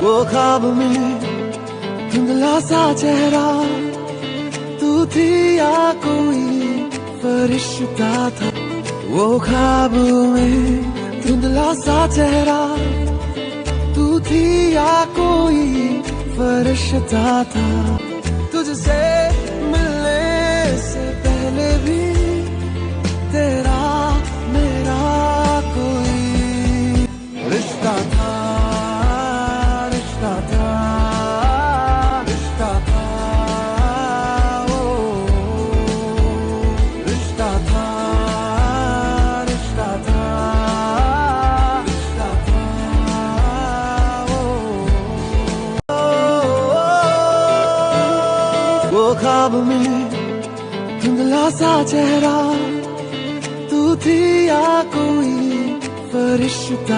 वो ख्वाब में धुंधला सा चेहरा तू थी या कोई फरिश्ता था। वो ख्वाब में धुंधला सा चेहरा तू थी या कोई फरिश्ता था। तुझसे मिलने से पहले भी तेरा मेरा कोई रिश्ता था, रिश्ता था, रिश्ता था, ओ रिश्ता था, रिश्ता था, रिश्ता था, वो ख्वाब में धुंधला सा चेहरा तू थी या कोई फरिश्ता।